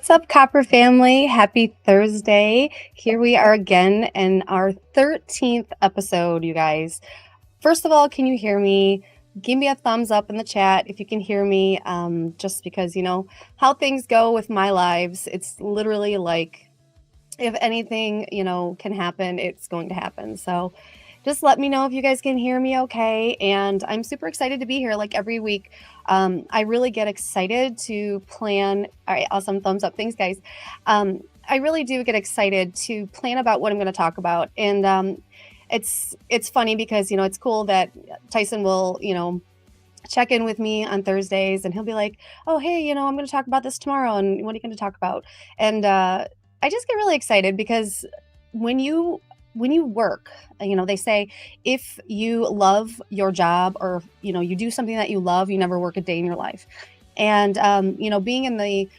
What's up, Copper family? Happy Thursday. Here we are again in our 13th episode, you guys. First of all, can you hear me? Give me a thumbs up in the chat if you can hear me, just because, how things go with my lives. It's literally like if anything, can happen, it's going to happen. So just let me know if you guys can hear me okay. And I'm super excited to be here like every week. I really get excited to plan. All right, awesome. Thumbs up. Thanks, guys. I really do get excited to plan about what I'm going to talk about. And it's funny because, it's cool that Tyson will, check in with me on Thursdays and he'll be like, oh, hey, I'm going to talk about this tomorrow. And what are you going to talk about? And I just get really excited because when you work, they say if you love your job or, you do something that you love, you never work a day in your life. And, being in the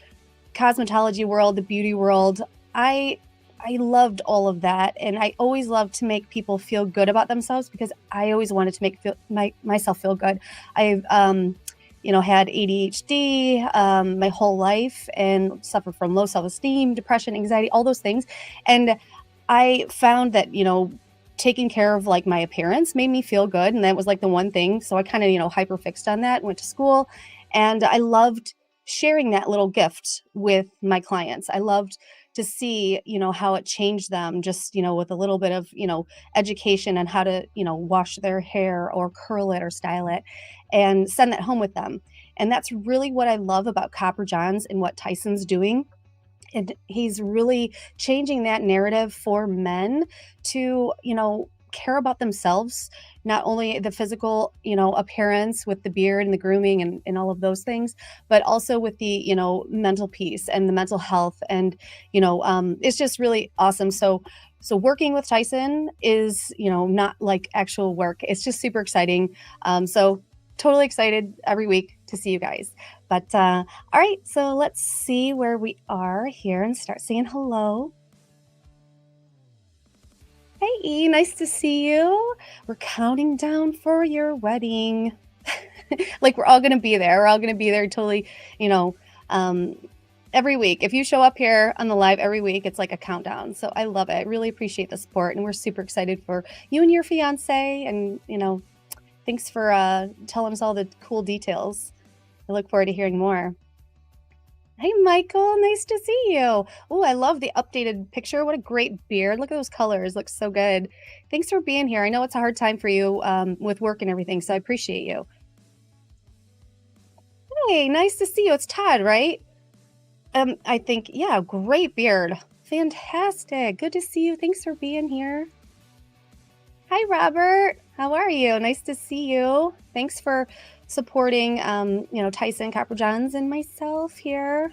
cosmetology world, the beauty world, I loved all of that. And I always loved to make people feel good about themselves because I always wanted to myself feel good. I've, had ADHD my whole life and suffered from low self-esteem, depression, anxiety, all those things. And I found that, taking care of like my appearance made me feel good. And that was like the one thing. So I kind of, hyper fixed on that, went to school, and I loved sharing that little gift with my clients. I loved to see, how it changed them just, with a little bit of, education on how to, wash their hair or curl it or style it and send that home with them. And that's really what I love about Copper Johns and what Tyson's doing. And he's really changing that narrative for men to, care about themselves, not only the physical, appearance with the beard and the grooming and all of those things, but also with the, mental peace and the mental health. And, it's just really awesome. So working with Tyson is, not like actual work. It's just super exciting. So totally excited every week to see you guys. But all right, so let's see where we are here and start saying hello. Hey, E, nice to see you. We're counting down for your wedding. Like we're all going to be there. We're all going to be there totally, every week. If you show up here on the live every week, it's like a countdown. So I love it. I really appreciate the support. And we're super excited for you and your fiance. And, thanks for telling us all the cool details. I look forward to hearing more. Hey, Michael, nice to see you. Oh, I love the updated picture. What a great beard. Look at those colors. Looks so good. Thanks for being here. I know it's a hard time for you with work and everything, so I appreciate you. Hey, nice to see you. It's Todd, right? I think, yeah, great beard. Fantastic. Good to see you. Thanks for being here. Hi, Robert. How are you? Nice to see you. Thanks for supporting, Tyson, Copper Johns, and myself here.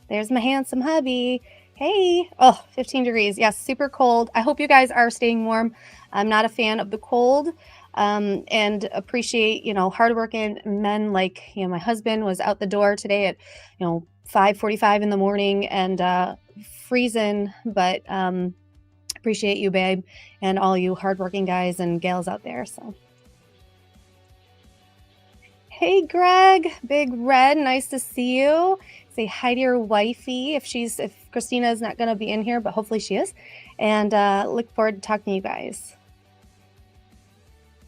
There's my handsome hubby. Hey. Oh, 15 degrees. Yes, super cold. I hope you guys are staying warm. I'm not a fan of the cold, and appreciate, hardworking men like, my husband was out the door today at, 5:45 in the morning and freezing, but appreciate you, babe, and all you hardworking guys and gals out there. So, hey, Greg, Big Red, nice to see you. Say hi to your wifey if Christina is not going to be in here, but hopefully she is. And look forward to talking to you guys.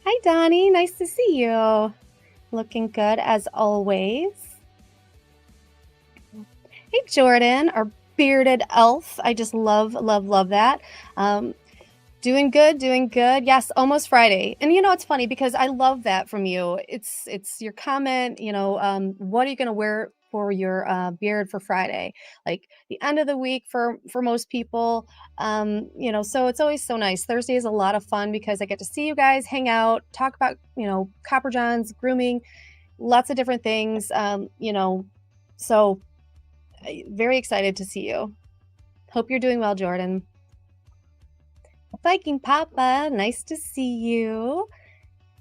Hi, Donnie, nice to see you. Looking good as always. Hey, Jordan, our bearded elf. I just love that. Doing good. Yes, almost Friday. And it's funny because I love that from you. It's your comment, what are you going to wear for your beard for Friday? Like the end of the week for most people. So it's always so nice. Thursday is a lot of fun because I get to see you guys, hang out, talk about, Copper Johns, grooming, lots of different things. So very excited to see you. Hope you're doing well, Jordan. Viking Papa, nice to see you.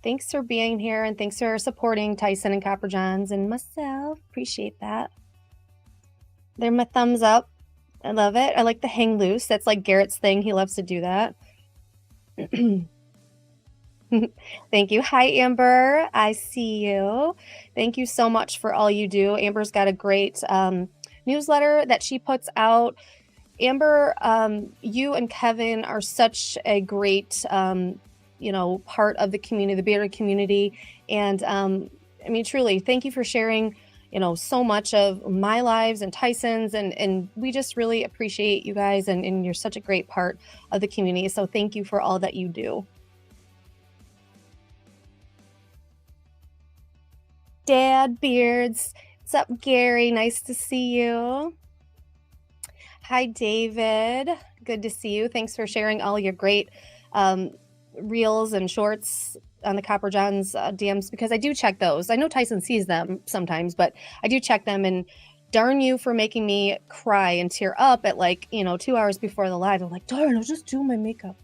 Thanks for being here and thanks for supporting Tyson and Copper Johns and myself. Appreciate that. They're my thumbs up. I love it. I like the hang loose. That's like Garrett's thing. He loves to do that. Thank you. Hi, Amber. I see you. Thank you so much for all you do. Amber's got a great newsletter that she puts out. Amber, you and Kevin are such a great, part of the community, the bearded community. And I mean, truly, thank you for sharing, so much of my lives and Tyson's. And we just really appreciate you guys. And you're such a great part of the community. So thank you for all that you do. Dad Beards. What's up, Gary? Nice to see you. Hi, David. Good to see you. Thanks for sharing all your great reels and shorts on the Copper Johns DMs, because I do check those. I know Tyson sees them sometimes, but I do check them. And darn you for making me cry and tear up at 2 hours before the live. I'm like, darn, I was just doing my makeup.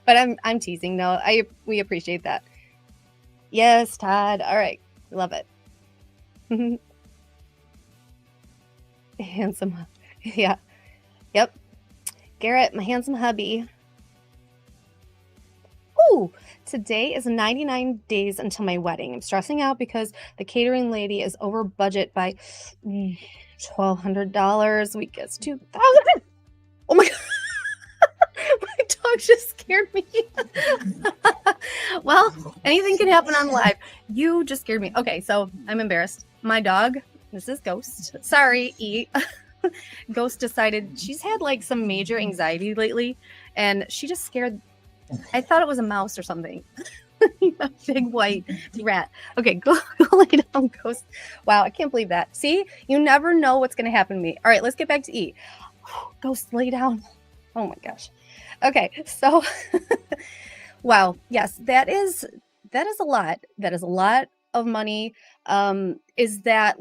But I'm teasing. No, we appreciate that. Yes, Todd. All right. Love it. Handsome. Yeah. Yep. Garrett, my handsome hubby. Ooh, today is 99 days until my wedding. I'm stressing out because the catering lady is over budget by $1,200. We gets $2,000. Oh my God. My dog just scared me. Well, anything can happen on live. You just scared me. Okay, so I'm embarrassed. My dog, this is Ghost. Sorry, E. Ghost decided she's had some major anxiety lately, and she just scared. I thought it was a mouse or something. A big white rat. Okay, go lay down, Ghost. Wow, I can't believe that. See, you never know what's going to happen to me. All right, let's get back to E. Ghost, lay down. Oh my gosh. Okay, so wow, yes, that is a lot. That is a lot of money. Is that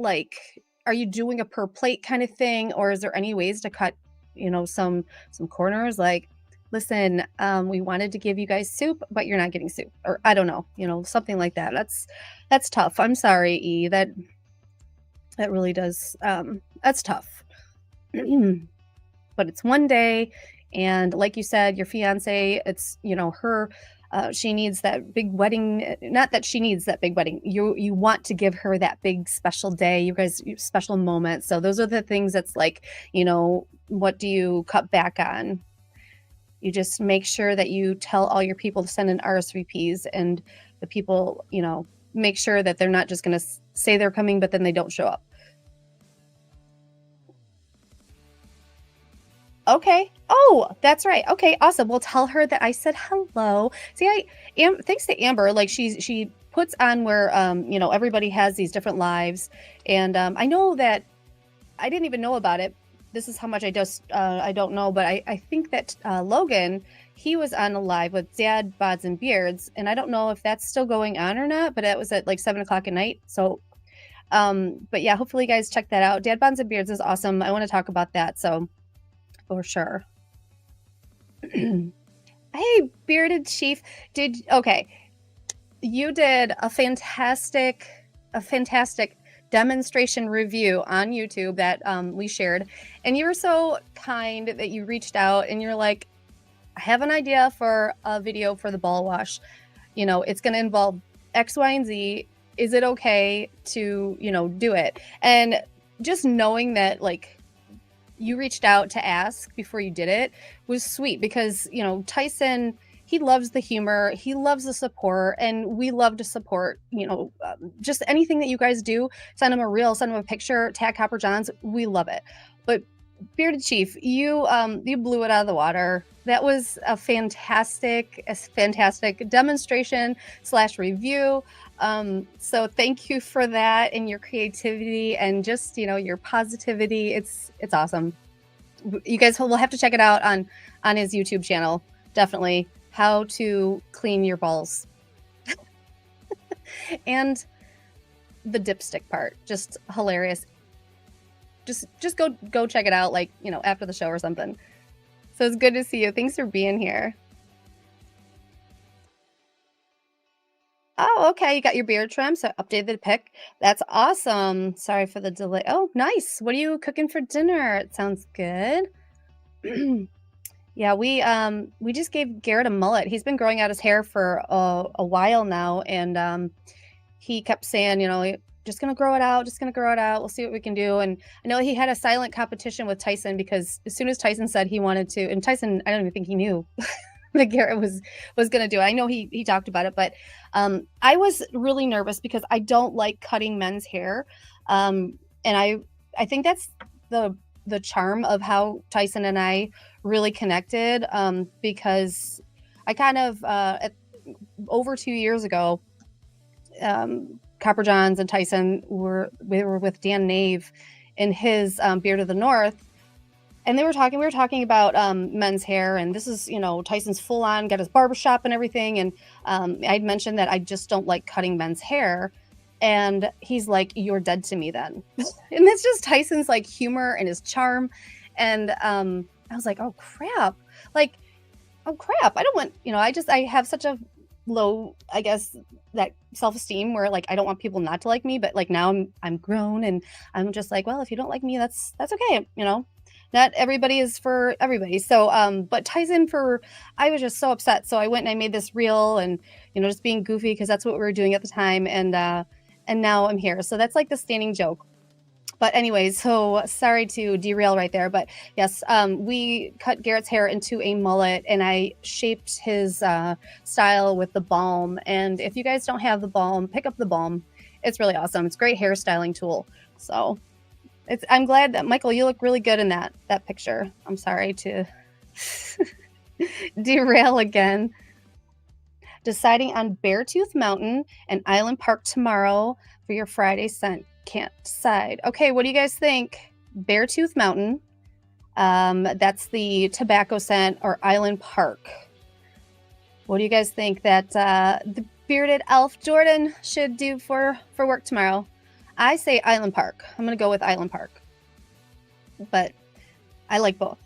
are you doing a per plate kind of thing, or is there any ways to cut, some corners? Listen, we wanted to give you guys soup, but you're not getting soup, or I don't know, something like that. That's tough. I'm sorry, E. That really does. That's tough. But it's one day, and like you said, your fiance, it's her. She needs that big wedding. Not that she needs that big wedding. You want to give her that big special day. You guys special moment. So those are the things that's what do you cut back on? You just make sure that you tell all your people to send in RSVPs, and the people, make sure that they're not just going to say they're coming, but then they don't show up. Okay. Oh, that's right. Okay, awesome. Well, tell her that I said hello. See, thanks to Amber, she puts on where everybody has these different lives, and I know that I didn't even know about it. This is how much I don't know, but I think that Logan, he was on a live with Dad Bods and Beards, and I don't know if that's still going on or not, but it was at 7:00 at night. So but yeah, hopefully you guys check that out. Dad Bods and Beards is awesome. I want to talk about that. So for sure. Hey, Bearded Chief. Okay. You did a fantastic demonstration review on YouTube that we shared. And you were so kind that you reached out and you're like, I have an idea for a video for the ball wash. It's going to involve X, Y, and Z. Is it okay to, do it? And just knowing that, you reached out to ask before you did it was sweet, because Tyson, he loves the humor, he loves the support, and we love to support just anything that you guys do. Send him a reel, send him a picture, tag Copper Johns. We love it. But Bearded Chief, you blew it out of the water. That was a fantastic demonstration / review. So thank you for that, and your creativity, and just your positivity. It's awesome. You guys will have to check it out on his YouTube channel. Definitely, how to clean your balls. And the dipstick part, just hilarious. Just go check it out, after the show or something. So it's good to see you. Thanks for being here. Oh, okay. You got your beard trim, so updated the pic. That's awesome. Sorry for the delay. Oh, nice. What are you cooking for dinner? It sounds good. Yeah, we just gave Garrett a mullet. He's been growing out his hair for a while now, and he kept saying, just gonna grow it out, just gonna grow it out. We'll see what we can do. And I know he had a silent competition with Tyson because as soon as Tyson said he wanted to, and Tyson, I don't even think he knew that Garrett was gonna do it. I know he talked about it, but I was really nervous because I don't like cutting men's hair, and I think that's the the charm of how Tyson and I really connected, because I kind of over 2 years ago, Copper Johns and Tyson were with Dan Nave in his Beard of the North, and we were talking about men's hair, and this is, Tyson's full on got his barbershop and everything, and I'd mentioned that I just don't like cutting men's hair, and he's like, "You're dead to me then," and it's just Tyson's like humor and his charm, and I was like, "Oh crap!" Like, oh crap, I don't want, I have such a low, I guess, that self-esteem where like I don't want people not to like me, but like now I'm grown and I'm just like, well, if you don't like me, that's okay, not everybody is for everybody. So but Tyson, for I was just so upset, so I went and I made this reel, and just being goofy because that's what we were doing at the time, and now I'm here, so that's like the standing joke. But anyways, so sorry to derail right there, but yes, we cut Garrett's hair into a mullet, and I shaped his style with the balm. And if you guys don't have the balm, pick up the balm. It's really awesome. It's a great hairstyling tool. So I'm glad that Michael, you look really good in that picture. I'm sorry to derail again. Deciding on Beartooth Mountain and Island Park tomorrow for your Friday scent. Can't decide. Okay, what do you guys think? Beartooth Mountain, that's the tobacco scent, or Island Park? What do you guys think that the bearded elf Jordan should do for work tomorrow? I say Island Park. I'm gonna go with Island Park, but I like both.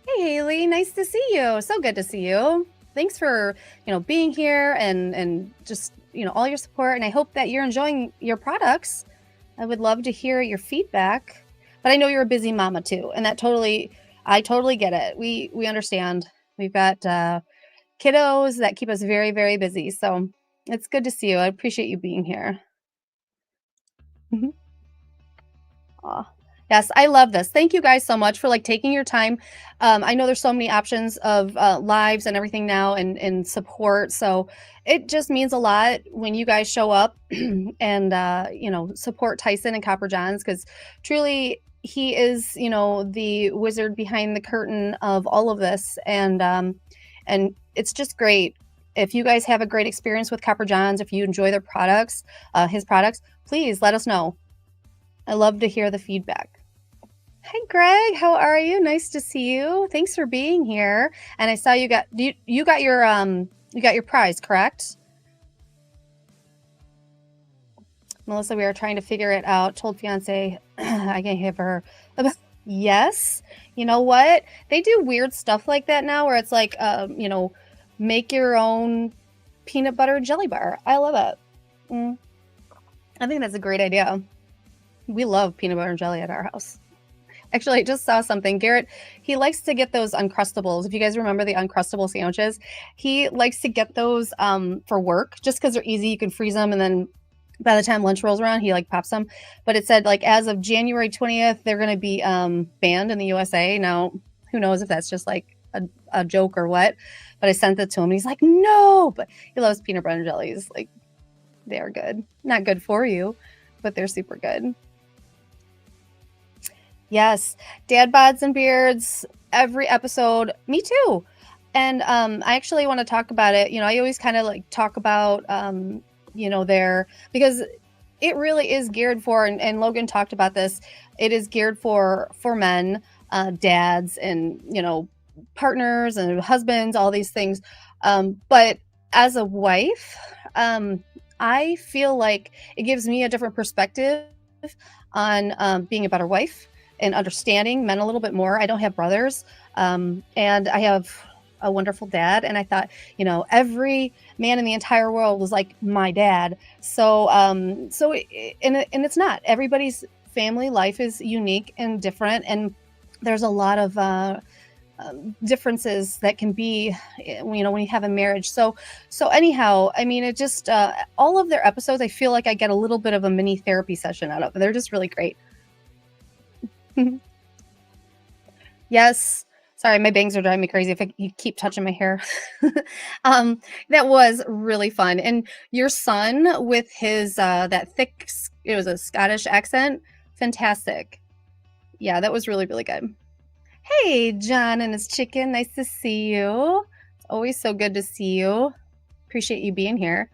Hey Haley, nice to see you. So good to see you. Thanks for being here, and just all your support, and I hope that you're enjoying your products. I would love to hear your feedback, but I know you're a busy mama too, and I totally get it. We understand. We've got kiddos that keep us very, very busy, so it's good to see you. I appreciate you being here. Aw. Yes, I love this. Thank you guys so much for like taking your time. I know there's so many options of lives and everything now, and support. So it just means a lot when you guys show up and support Tyson and Copper Johns, because truly he is the wizard behind the curtain of all of this, and it's just great. If you guys have a great experience with Copper Johns, if you enjoy their products, his products, please let us know. I love to hear the feedback. Hi, Greg. How are you? Nice to see you. Thanks for being here. And I saw you got your prize, correct? Melissa, we are trying to figure it out. Told fiance I can give her. Yes. You know what? They do weird stuff like that now, where it's like, make your own peanut butter jelly bar. I love it. I think that's a great idea. We love peanut butter and jelly at our house. Actually, I just saw something. Garrett, he likes to get those Uncrustables. If you guys remember the Uncrustable sandwiches, he likes to get those for work just because they're easy. You can freeze them, and then by the time lunch rolls around, he like pops them. But it said like as of January 20th, they're going to be banned in the USA. Now, who knows if that's just like a joke or what? But I sent it to him, and he's like, no. But he loves peanut butter and jellies. Like, they are good. Not good for you, but they're super good. Yes, dad bods and beards, every episode. Me too. And I actually want to talk about it. I always kind of like talk about, because it really is geared for, and Logan talked about this, it is geared for men, dads, and, partners and husbands, all these things. But as a wife, I feel like it gives me a different perspective on being a better wife and understanding men a little bit more. I don't have brothers, and I have a wonderful dad. And I thought, every man in the entire world was like my dad. So, and it's not. Everybody's family life is unique and different. And there's a lot of differences that can be, when you have a marriage. So anyhow, I mean, it just all of their episodes, I feel like I get a little bit of a mini therapy session out of. They're just really great. Yes. Sorry, my bangs are driving me crazy if you keep touching my hair. That was really fun. And your son with his that thick, it was a Scottish accent, fantastic. Yeah, that was really, really good. Hey, John and his chicken, nice to see you. It's always so good to see you. Appreciate you being here.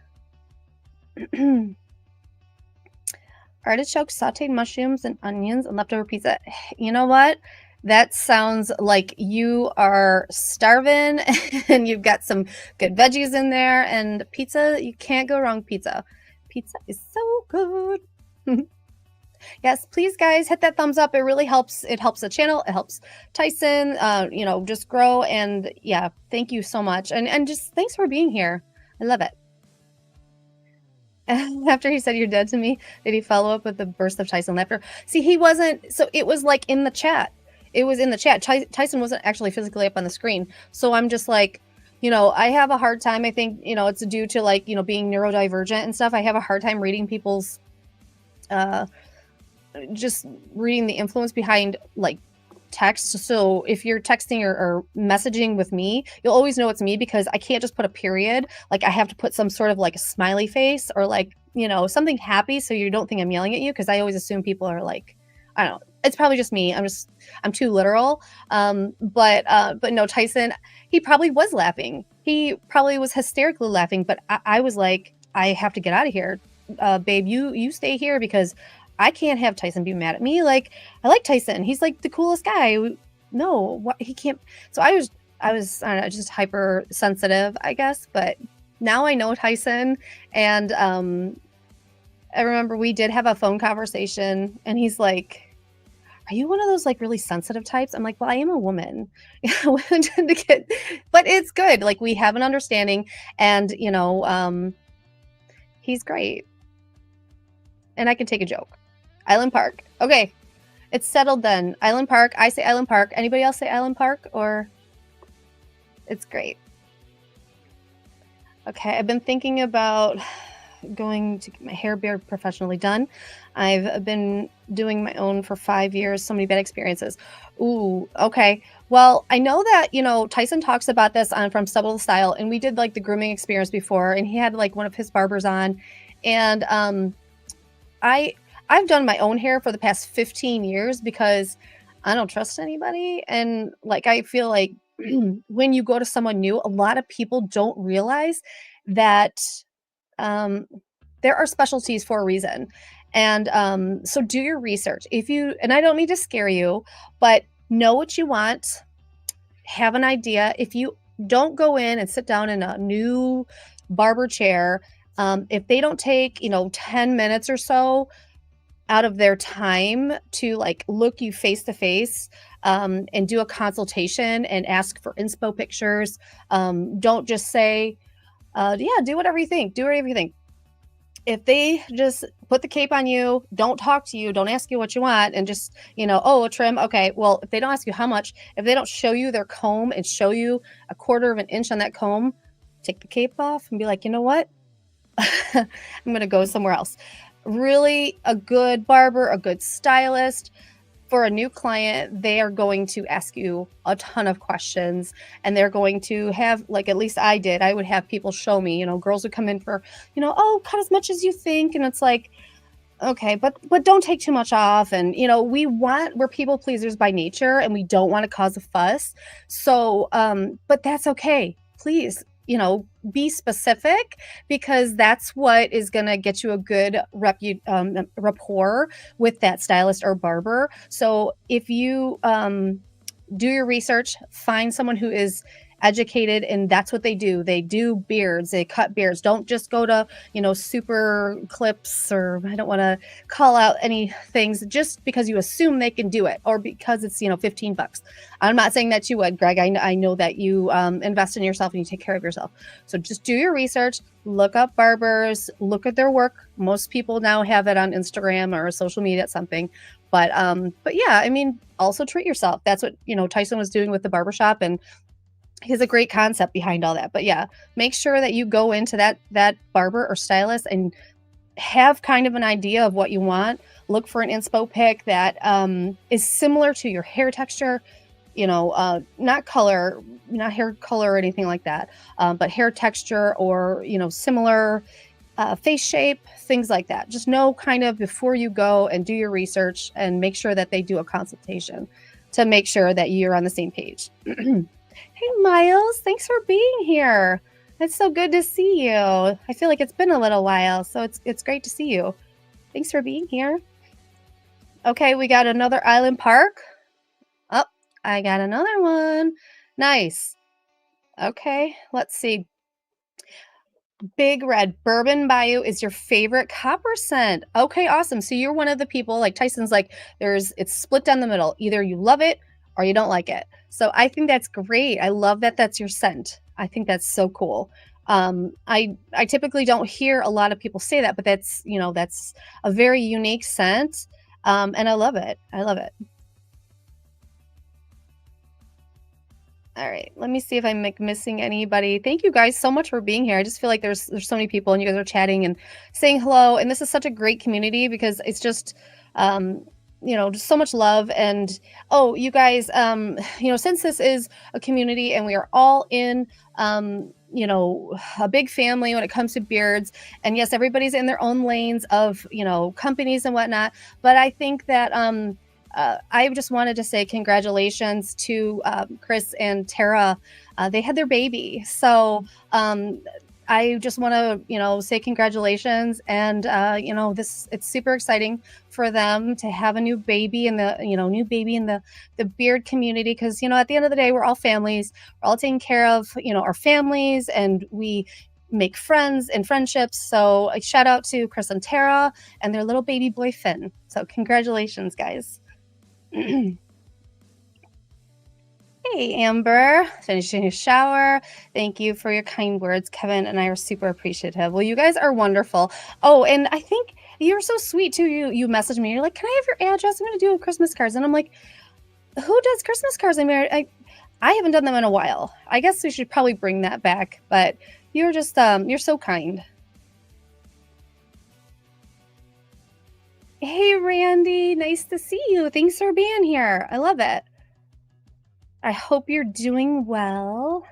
Artichoke, sauteed mushrooms, and onions, and leftover pizza. You know what? That sounds like you are starving and you've got some good veggies in there. And pizza, you can't go wrong. Pizza is so good. Yes, please, guys, hit that thumbs up. It really helps. It helps the channel. It helps Tyson, just grow. And yeah, thank you so much. And just thanks for being here. I love it. After he said you're dead to me, did he follow up with a burst of Tyson laughter? See, he wasn't. So it was like in the chat. It was in the chat. Tyson wasn't actually physically up on the screen. So I'm just like, I have a hard time. I think, it's due to like, being neurodivergent and stuff. I have a hard time reading people's, just reading the influence behind like text. So if you're texting or messaging with me, you'll always know it's me because I can't just put a period. Like I have to put some sort of like a smiley face or like, something happy so you don't think I'm yelling at you, because I always assume people are like, I don't know. It's probably just me. I'm too literal. But no, Tyson, he probably was laughing. He probably was hysterically laughing, but I was like, I have to get out of here. Babe, you stay here because I can't have Tyson be mad at me. Like, I like Tyson. He's like the coolest guy. No, what, he can't. So I was, I don't know, just hypersensitive, I guess. But now I know Tyson, and I remember we did have a phone conversation, and he's like, "Are you one of those like really sensitive types?" I'm like, "Well, I am a woman." Women tend to get, but it's good. Like we have an understanding, and he's great, and I can take a joke. Island Park. Okay, it's settled then. Island Park. I say Island Park. Anybody else say Island Park? Or it's great. Okay, I've been thinking about going to get my hair beard professionally done. I've been doing my own for 5 years. So many bad experiences. Ooh, okay. Well, I know that, Tyson talks about this on From Stubble to Style, and we did like the grooming experience before, and he had like one of his barbers on. And I've done my own hair for the past 15 years because I don't trust anybody. And like, I feel like when you go to someone new, a lot of people don't realize that there are specialties for a reason. And so do your research. And I don't mean to scare you, but know what you want, have an idea. If you don't go in and sit down in a new barber chair, if they don't take, 10 minutes or so out of their time to like look you face to face and do a consultation and ask for inspo pictures. Don't just say, yeah, do whatever you think. Do whatever you think. If they just put the cape on you, don't talk to you, don't ask you what you want, and just, oh, a trim. Okay. Well, if they don't ask you how much, if they don't show you their comb and show you a 1/4 of an inch on that comb, take the cape off and be like, you know what? I'm going to go somewhere else. Really, a good barber, a good stylist for a new client, they are going to ask you a ton of questions, and they're going to have, like, at least I did, I would have people show me, girls would come in for, oh, cut as much as you think. And it's like, okay, but don't take too much off. And, we're people pleasers by nature, and we don't want to cause a fuss. So, but that's okay. Please, be specific, because that's what is going to get you a good rapport with that stylist or barber. So if you do your research, find someone who is educated, and that's what they do. They do beards, they cut beards. Don't just go to, super clips, or I don't want to call out any things just because you assume they can do it, or because it's, $15. I'm not saying that you would, Greg. I know that you invest in yourself and you take care of yourself. So just do your research, look up barbers, look at their work. Most people now have it on Instagram or social media at something. But yeah, I mean, also treat yourself. That's what, Tyson was doing with the barbershop, and he has a great concept behind all that. But yeah, make sure that you go into that barber or stylist and have kind of an idea of what you want. Look for an inspo pick that is similar to your hair texture, not color, not hair color or anything like that, but hair texture, or, similar face shape, things like that. Just know kind of before you go and do your research, and make sure that they do a consultation to make sure that you're on the same page. Hey, Miles, thanks for being here. It's so good to see you. I feel like it's been a little while, so it's great to see you. Thanks for being here. Okay, we got another Island Park. Oh, I got another one. Nice. Okay, let's see. Big Red Bourbon Bayou is your favorite copper scent. Okay, awesome. So you're one of the people, like Tyson's like, it's split down the middle. Either you love it or you don't like it. So I think that's great. I love that that's your scent. I think that's so cool. I typically don't hear a lot of people say that, but that's a very unique scent. And I love it. I love it. All right, let me see if I'm missing anybody. Thank you guys so much for being here. I just feel like there's so many people, and you guys are chatting and saying hello. And this is such a great community, because it's just, just so much love. And you guys, since this is a community and we are all in, a big family when it comes to beards. And yes, everybody's in their own lanes of, companies and whatnot. But I think that I just wanted to say congratulations to Chris and Tara. They had their baby. So I just want to, say congratulations. And, it's super exciting for them to have a new baby in the beard community. Because, at the end of the day, we're all families. We're all taking care of, our families, and we make friends and friendships. So a shout out to Chris and Tara and their little baby boy Finn. So congratulations, guys. Hey, Amber, finishing a shower. Thank you for your kind words. Kevin and I are super appreciative. Well, you guys are wonderful. Oh, and I think you're so sweet too. You messaged me. You're like, "Can I have your address? I'm going to do Christmas cards." And I'm like, "Who does Christmas cards?" I mean, I haven't done them in a while. I guess we should probably bring that back. But you're just you're so kind. Hey, Randy, nice to see you. Thanks for being here. I love it. I hope you're doing well.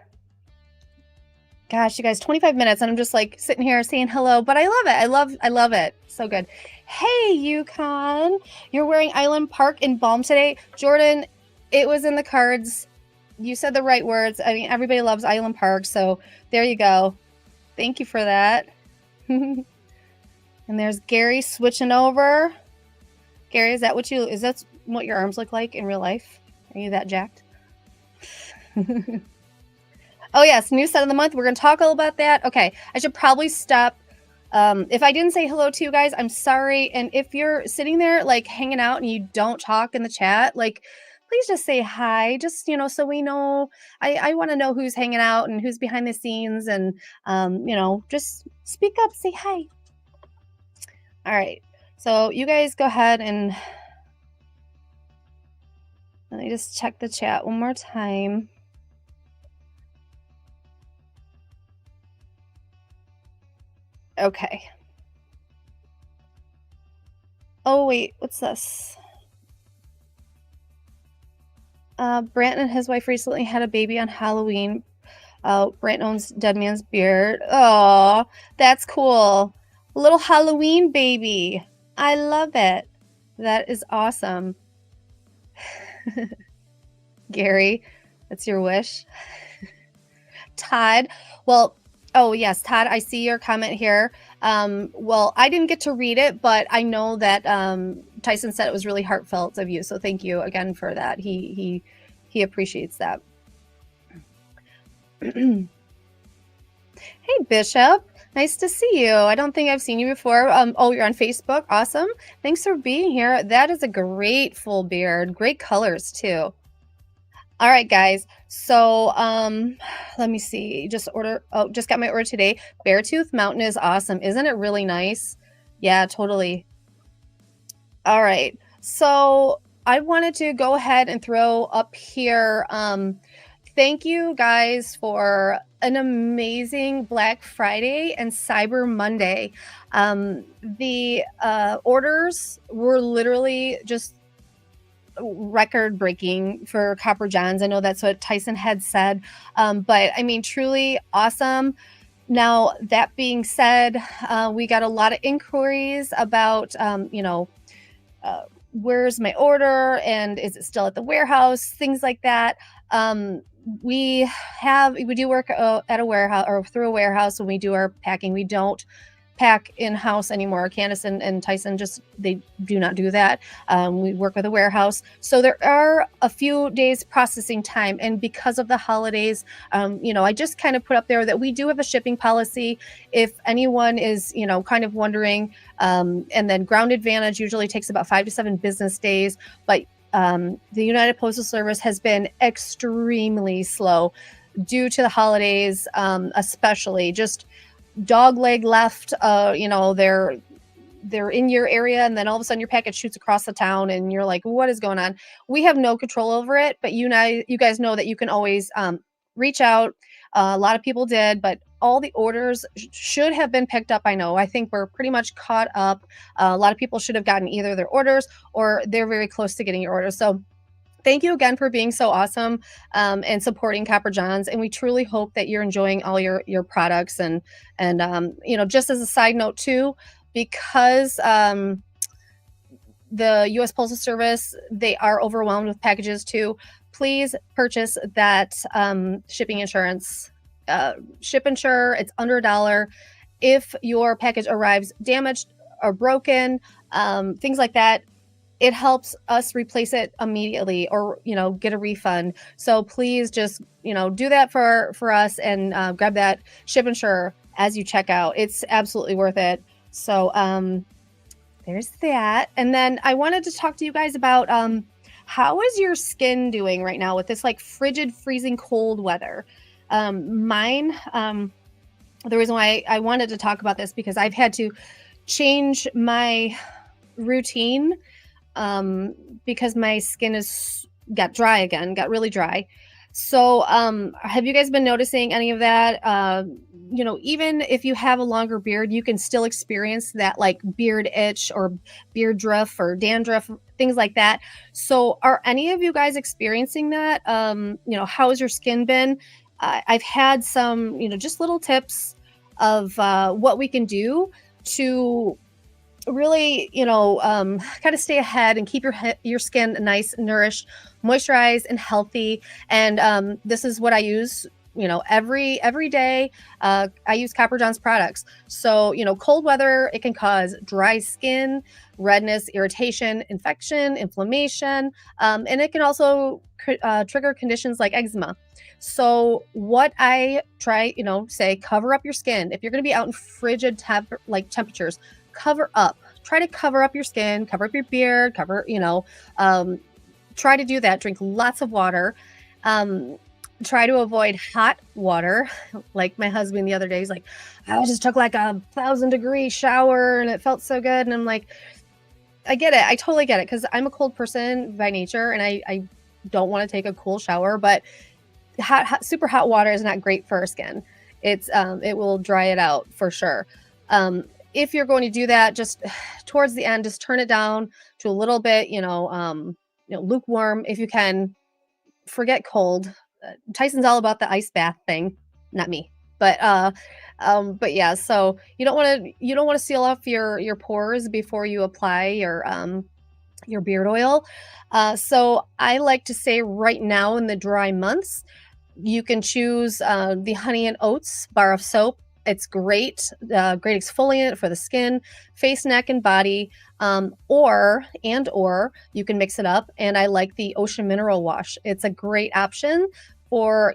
Gosh, you guys, 25 minutes, and I'm just like sitting here saying hello, but I love it. I love it. So good. Hey, Yukon, you're wearing Island Park in Balm today. Jordan, it was in the cards. You said the right words. I mean, everybody loves Island Park, so there you go. Thank you for that. And there's Gary switching over. Gary, is that what your arms look like in real life? Are you that jacked? Oh yes, new set of the month. We're going to talk all about that. Okay, I should probably stop. If I didn't say hello to you guys, I'm sorry. And if you're sitting there like hanging out and you don't talk in the chat, like please just say hi. Just so we know. I want to know who's hanging out and who's behind the scenes, and just speak up, say hi. All right, so you guys go ahead and let me just check the chat one more time. Okay. Oh, wait, what's this? Brant and his wife recently had a baby on Halloween. Brant owns Dead Man's Beard. Oh, that's cool. A little Halloween baby. I love it. That is awesome. Gary, that's your wish. Todd, well, oh yes, Todd, I see your comment here. Well, I didn't get to read it, but I know that Tyson said it was really heartfelt of you. So thank you again for that. He appreciates that. Hey, Bishop. Nice to see you. I don't think I've seen you before. Oh, you're on Facebook. Awesome. Thanks for being here. That is a great full beard. Great colors too. All right, guys. So let me see. Just got my order today. Beartooth Mountain is awesome. Isn't it really nice? Yeah, totally. All right. So I wanted to go ahead and throw up here. Thank you guys for an amazing Black Friday and Cyber Monday. The orders were literally just record breaking for Copper Johns. I know that's what Tyson had said, but I mean, truly awesome. Now, that being said, we got a lot of inquiries about, uh, where's my order and is it still at the warehouse, things like that. We do work at a warehouse or through a warehouse when we do our packing. We don't pack in-house anymore. Candace and Tyson they do not do that. We work with a warehouse. So there are a few days processing time. And because of the holidays, I just kind of put up there that we do have a shipping policy. If anyone is, kind of wondering, and then Ground Advantage usually takes about 5 to 7 business days, but the United Postal Service has been extremely slow due to the holidays, especially just dog leg left, they're in your area and then all of a sudden your package shoots across the town and you're like, what is going on? We have no control over it, but you guys know that you can always reach out. A lot of people did, but all the orders should have been picked up. I think we're pretty much caught up. A lot of people should have gotten either their orders or they're very close to getting your orders. So thank you again for being so awesome, and supporting Copper Johns. And we truly hope that you're enjoying all your products. And just as a side note too, because the U.S. Postal Service, they are overwhelmed with packages too. Please purchase that shipping insurance. Ship Insure, it's under $1. If your package arrives damaged or broken, things like that, it helps us replace it immediately or, get a refund. So please just, do that for us and grab that Ship Insure as you check out. It's absolutely worth it. So there's that. And then I wanted to talk to you guys about how is your skin doing right now with this like frigid, freezing cold weather? Mine, the reason why I wanted to talk about this because I've had to change my routine because my skin got dry again, got really dry. So have you guys been noticing any of that? Even if you have a longer beard, you can still experience that like beard itch or beard drift or dandruff, things like that. So are any of you guys experiencing that? How's your skin been? I've had some, just little tips of what we can do to really, kind of stay ahead and keep your skin nice, nourished, moisturized, and healthy. And this is what I use, every day. I use Copper Johns products. So, cold weather, it can cause dry skin, redness, irritation, infection, inflammation, and it can also trigger conditions like eczema. So what I try, say, cover up your skin. If you're going to be out in frigid temperatures, cover up. Try to cover up your skin, cover up your beard, try to do that. Drink lots of water. Try to avoid hot water. Like my husband the other day, he's like, I just took like 1,000-degree shower and it felt so good. And I'm like, I get it. I totally get it because I'm a cold person by nature and I don't want to take a cool shower, but super hot water is not great for our skin. It will dry it out for sure. If you're going to do that, just towards the end, just turn it down to a little bit, lukewarm if you can. Forget cold. Tyson's all about the ice bath thing, not me. But yeah. So you don't want to seal off your pores before you apply your beard oil. So I like to say right now in the dry months, you can choose the Honey and Oats bar of soap. It's great exfoliant for the skin, face, neck, and body. Or you can mix it up. And I like the Ocean Mineral Wash. It's a great option for,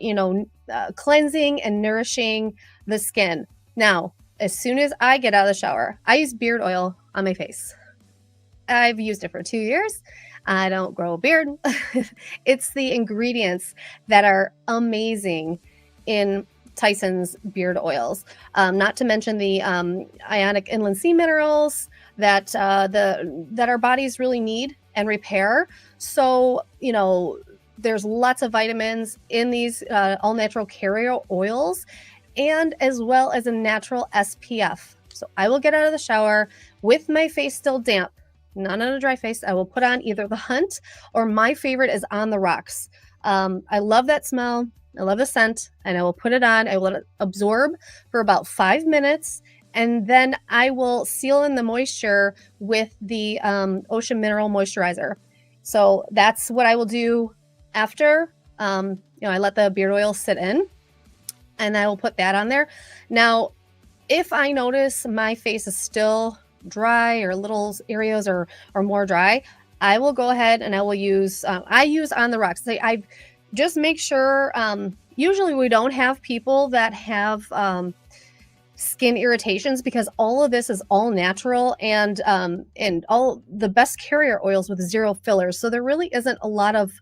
cleansing and nourishing the skin. Now, as soon as I get out of the shower, I use beard oil on my face. I've used it for 2 years. I don't grow a beard. It's the ingredients that are amazing in Tyson's beard oils, not to mention the ionic inland sea minerals that our bodies really need and repair. So, there's lots of vitamins in these all natural carrier oils, and as well as a natural SPF. So I will get out of the shower with my face still damp, not on a dry face. I will put on either the Hunt, or my favorite is On the Rocks. I love that smell. I love the scent, and I will put it on. I will let it absorb for about 5 minutes, and then I will seal in the moisture with the Ocean Mineral Moisturizer. So that's what I will do after. I let the beard oil sit in, and I will put that on there. Now, if I notice my face is still dry, or little areas are more dry, I will go ahead and I will use, I use On the Rocks. I just make sure, usually we don't have people that have skin irritations, because all of this is all natural, and all the best carrier oils with zero fillers. So there really isn't a lot of,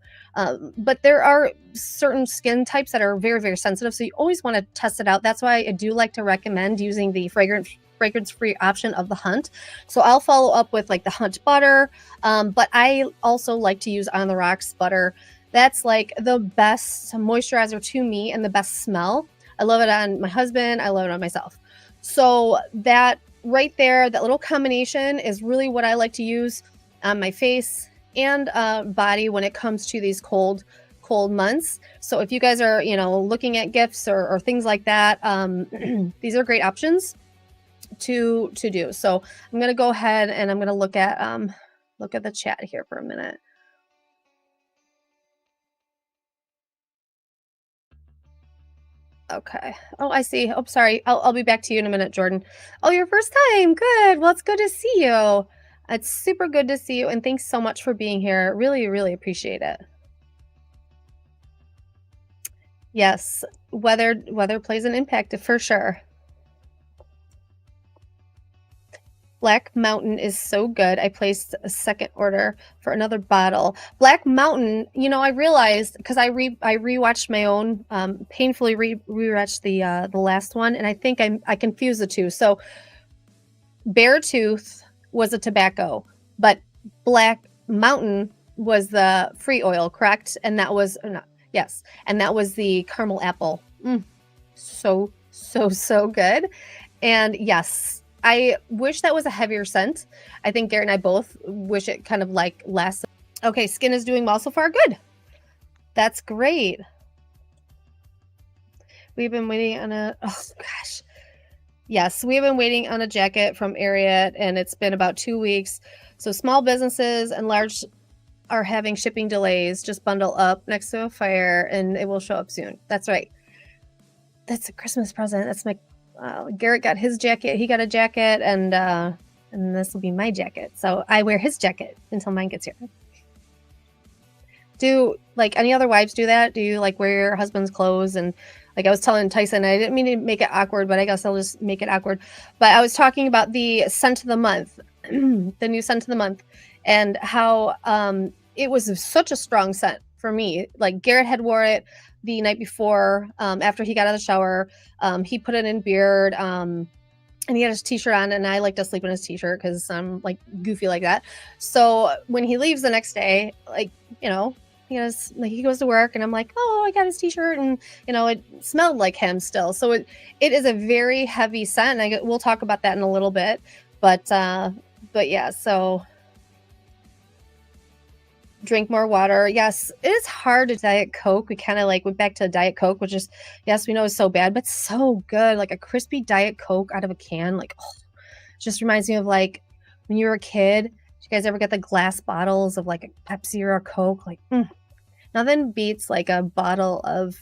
but there are certain skin types that are very, very sensitive. So you always want to test it out. That's why I do like to recommend using the fragrance-free option of the Hunt. So I'll follow up with like the Hunt butter, but I also like to use On the Rocks butter. That's like the best moisturizer to me and the best smell. I love it on my husband. I love it on myself. So that right there, that little combination is really what I like to use on my face and body when it comes to these cold months. So if you guys are, looking at gifts or things like that, these are great options to do. So I'm going to go ahead and I'm going to look at the chat here for a minute. Okay. Oh, I see. Oh, sorry. I'll be back to you in a minute, Jordan. Oh, your first time. Good. Well, it's good to see you. It's super good to see you, and thanks so much for being here. Really, really appreciate it. Yes, weather plays an impact for sure. Black Mountain is so good. I placed a second order for another bottle. Black Mountain, I realized, because I rewatched my own, painfully rewatched the last one, and I think I confused the two. So Beartooth was a tobacco, but Black Mountain was the free oil, correct? And that was, or not, yes, and that was the caramel apple. So good. And yes, I wish that was a heavier scent. I think Garrett and I both wish it kind of like less. Okay, skin is doing well so far. Good. That's great. We've been waiting on oh gosh. Yes, we have been waiting on a jacket from Ariat, and it's been about 2 weeks. So small businesses and large are having shipping delays. Just bundle up next to a fire and it will show up soon. That's right. That's a Christmas present. That's my Garrett got his jacket. He got a jacket, and this will be my jacket. So I wear his jacket until mine gets here. Do like any other wives do that? Do you like wear your husband's clothes? And like I was telling Tyson, I didn't mean to make it awkward, but I guess I'll just make it awkward. But I was talking about the scent of the month, the new scent of the month, and how it was such a strong scent for me. Like Garrett had wore it the night before, after he got out of the shower. He put it in beard, and he had his t-shirt on, and I like to sleep in his t-shirt because I'm like goofy like that. So when he leaves the next day, like, he goes to work, and I'm like, oh, I got his t-shirt, and it smelled like him still. So it is a very heavy scent. We'll talk about that in a little bit, but yeah, so drink more water. Yes, it is hard to Diet Coke. We kind of like went back to Diet Coke, which is, yes, we know is so bad, but so good. Like a crispy Diet Coke out of a can, like, oh, just reminds me of like when you were a kid. Did you guys ever get the glass bottles of like a Pepsi or a Coke? Like, nothing beats like a bottle of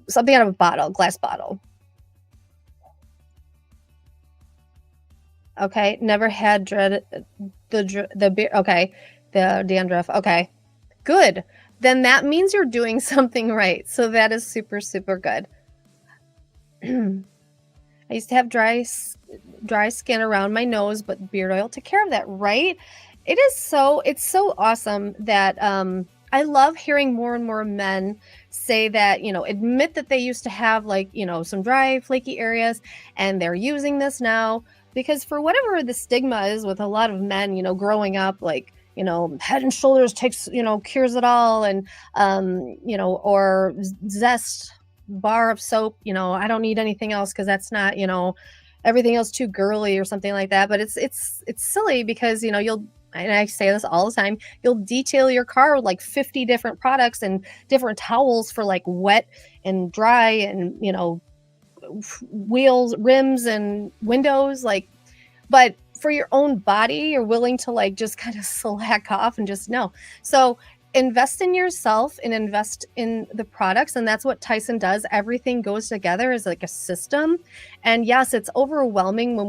something out of a bottle, glass bottle. Okay, never had the beer. Okay, the dandruff. Okay, good. Then that means you're doing something right. So that is super, super good. I used to have dry skin around my nose, but beard oil took care of that, right? It's so awesome that I love hearing more and more men say that, admit that they used to have like, some dry, flaky areas, and they're using this now. Because for whatever the stigma is with a lot of men, growing up, like Head and Shoulders takes, cures it all, and or Zest bar of soap, I don't need anything else because that's not, everything else too girly or something like that. But it's silly because, you'll, and I say this all the time, you'll detail your car with like 50 different products and different towels for like wet and dry and, wheels, rims, and windows. Like, but for your own body, you're willing to like just kind of slack off and just no. So invest in yourself and invest in the products. And that's what Tyson does. Everything goes together as like a system. And yes, it's overwhelming when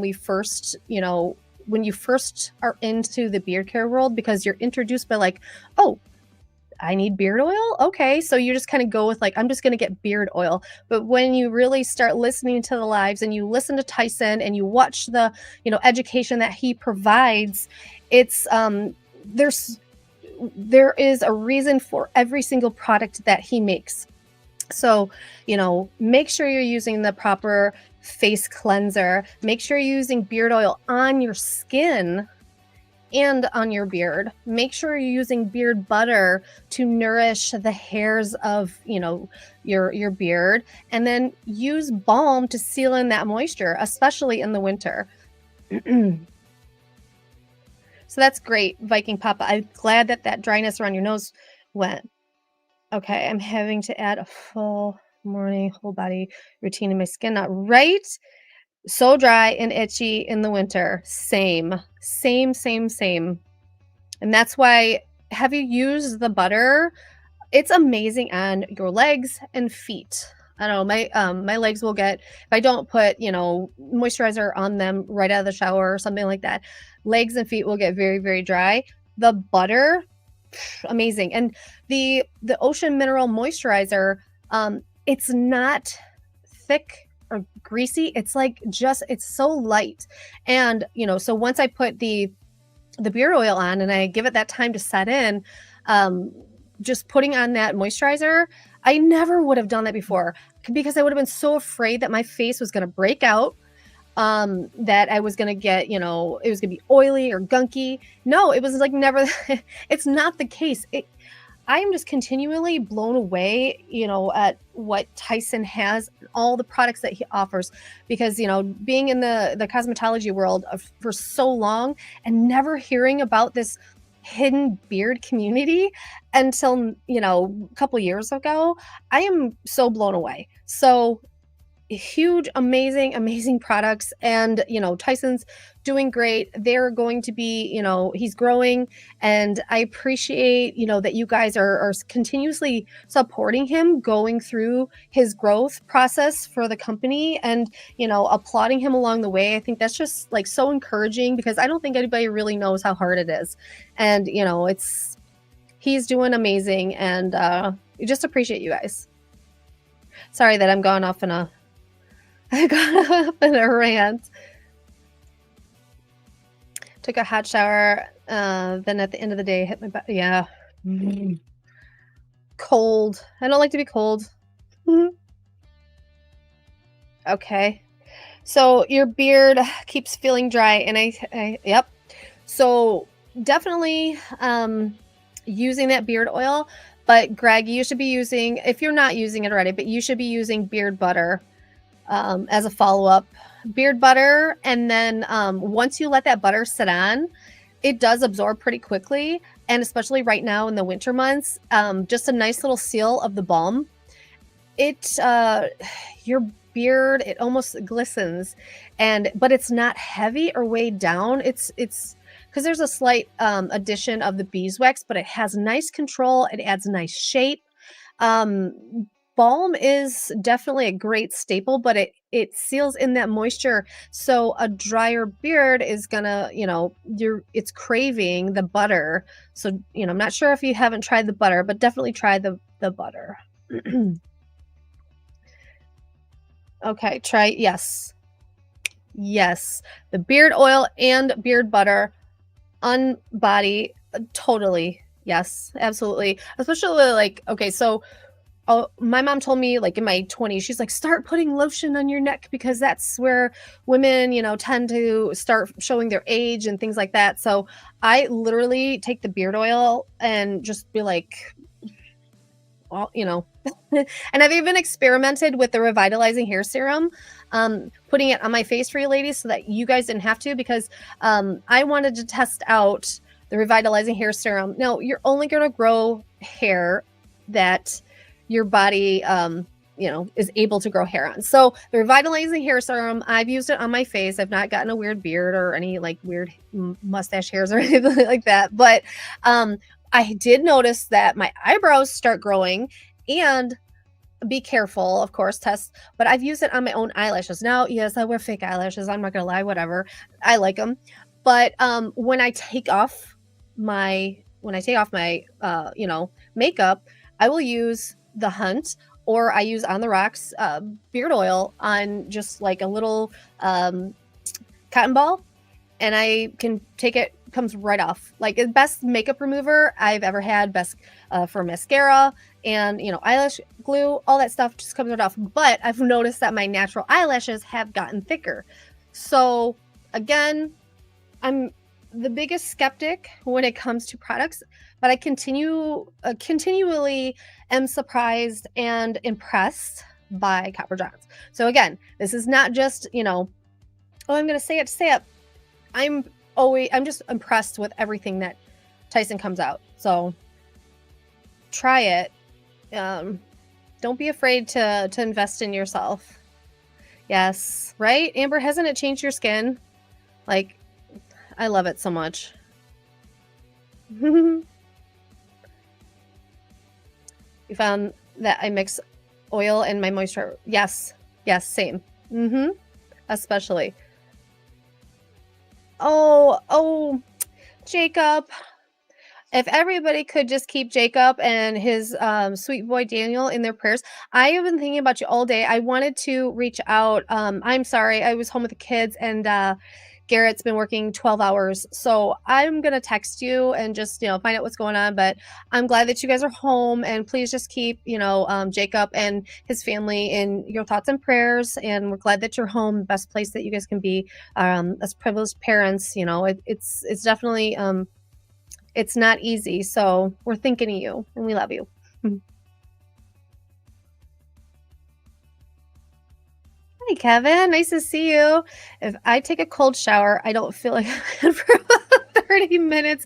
when you first are into the beard care world, because you're introduced by like, oh, I need beard oil. Okay. So you just kind of go with like, I'm just going to get beard oil. But when you really start listening to the lives and you listen to Tyson and you watch the, education that he provides, it's, there is a reason for every single product that he makes. So, make sure you're using the proper face cleanser. Make sure you're using beard oil on your skin and on your beard. Make sure you're using beard butter to nourish the hairs of, your beard, and then use balm to seal in that moisture, especially in the winter. So that's great, Viking Papa. I'm glad that dryness around your nose went. Okay, I'm having to add a full morning whole body routine in my skin. Not right. So dry and itchy in the winter. Same. And that's why, have you used the butter? It's amazing on your legs and feet. I don't know, my legs will get, if I don't put, moisturizer on them right out of the shower or something like that, legs and feet will get very, very dry. The butter, amazing. And the Ocean Mineral Moisturizer, it's not thick or greasy. It's like it's so light. And, so once I put the beard oil on and I give it that time to set in, just putting on that moisturizer, I never would have done that before because I would have been so afraid that my face was going to break out, that I was going to get, it was going to be oily or gunky. No, it was like never, it's not the case. I am just continually blown away, at what Tyson has, all the products that he offers, because, being in the cosmetology world for so long and never hearing about this hidden beard community until, a couple years ago, I am so blown away. So huge, amazing products. And, Tyson's doing great. They're going to be, he's growing. And I appreciate, that you guys are continuously supporting him going through his growth process for the company and, applauding him along the way. I think that's just like so encouraging because I don't think anybody really knows how hard it is. And, he's doing amazing. And we just appreciate you guys. Sorry that I'm going off in a rant. Took a hot shower, then at the end of the day hit my butt. Yeah. Cold. I don't like to be cold. Okay. So your beard keeps feeling dry, and I yep. So definitely using that beard oil. But Greg, you should be using, if you're not using it already, but you should be using beard butter as a follow-up. Beard butter, and then once you let that butter sit on, it does absorb pretty quickly, and especially right now in the winter months, just a nice little seal of the balm. Your beard, it almost glistens, but it's not heavy or weighed down. It's because there's a slight addition of the beeswax, but it has nice control. It adds nice shape. Balm is definitely a great staple, but it seals in that moisture. So a drier beard is gonna, it's craving the butter. So, I'm not sure if you haven't tried the butter, but definitely try the butter. Okay, yes, the beard oil and beard butter on body, totally. Yes, absolutely. Especially like, okay, so Oh, my mom told me, like, in my 20s, she's like, "Start putting lotion on your neck because that's where women, tend to start showing their age and things like that." So, I literally take the beard oil and just be like, well, and I've even experimented with the revitalizing hair serum, putting it on my face for you ladies so that you guys didn't have to because, I wanted to test out the revitalizing hair serum. Now, you're only gonna grow hair that your body, is able to grow hair on. So, the revitalizing hair serum, I've used it on my face. I've not gotten a weird beard or any, like, weird mustache hairs or anything like that, but, um, I did notice that my eyebrows start growing and be careful, of course, test, but I've used it on my own eyelashes. Now, yes, I wear fake eyelashes. I'm not gonna lie, whatever. I like them. But when I take off my makeup, I will use the Hunt or I use On the Rocks beard oil on just like a little cotton ball and I can take it comes right off. Like the best makeup remover I've ever had, best for mascara and eyelash glue, all that stuff just comes right off. But I've noticed that my natural eyelashes have gotten thicker. So again, I'm the biggest skeptic when it comes to products, but I continually am surprised and impressed by Copper Johns. So again, this is not just oh, I'm gonna say it to say it. I'm just impressed with everything that Tyson comes out. So try it. Don't be afraid to invest in yourself. Yes, right? Amber, hasn't it changed your skin? Like, I love it so much. You found that I mix oil and my moisture. Yes. Yes, same. Especially. Oh, Jacob. If everybody could just keep Jacob and his sweet boy Daniel in their prayers. I have been thinking about you all day. I wanted to reach out. I'm sorry, I was home with the kids and Garrett's been working 12 hours. So I'm going to text you and just, find out what's going on. But I'm glad that you guys are home and please just keep, Jacob and his family in your thoughts and prayers. And we're glad that you're home, the best place that you guys can be as privileged parents. It's definitely, it's not easy. So we're thinking of you and we love you. Hi, Kevin. Nice to see you. If I take a cold shower, I don't feel like for about 30 minutes.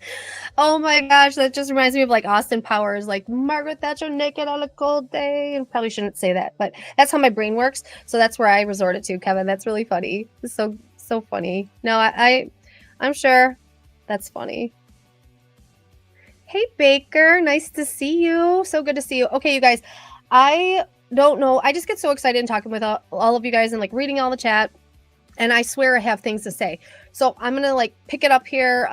Oh my gosh, that just reminds me of like Austin Powers, like Margaret Thatcher naked on a cold day. I probably shouldn't say that, but that's how my brain works. So that's where I resorted to, Kevin. That's really funny. It's so funny. No, I'm sure that's funny. Hey, Baker. Nice to see you. So good to see you. Okay, you guys, I don't know. I just get so excited and talking with all of you guys and like reading all the chat. And I swear I have things to say. So I'm gonna like pick it up here.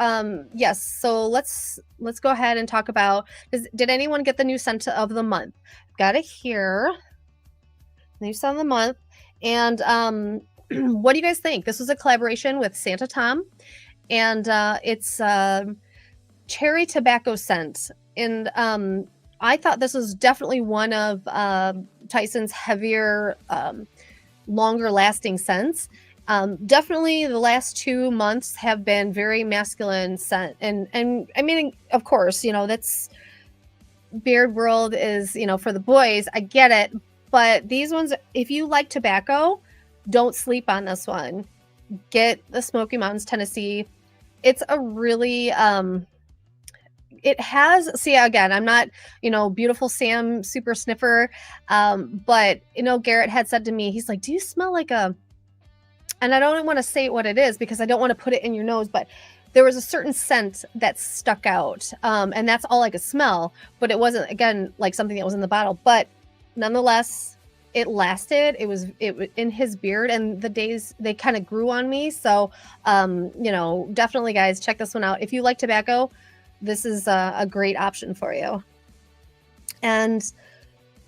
Yes. So let's go ahead and talk about. Did anyone get the new scent of the month? Got it here. New scent of the month. And what do you guys think? This was a collaboration with Santa Tom, and it's cherry tobacco scent. And I thought this was definitely one of Tyson's heavier, longer lasting scents. Definitely the last 2 months have been very masculine scent. And I mean, of course, that's beard world is, for the boys. I get it. But these ones, if you like tobacco, don't sleep on this one. Get the Smoky Mountains, Tennessee. It's a really it has see again I'm not beautiful Sam super sniffer but Garrett had said to me, he's like, do you smell like a, and I don't want to say what it is because I don't want to put it in your nose, but there was a certain scent that stuck out and that's all I could smell, but it wasn't again like something that was in the bottle, but nonetheless it lasted. It in his beard and the days they kind of grew on me. So definitely guys, check this one out if you like tobacco. This is a great option for you. And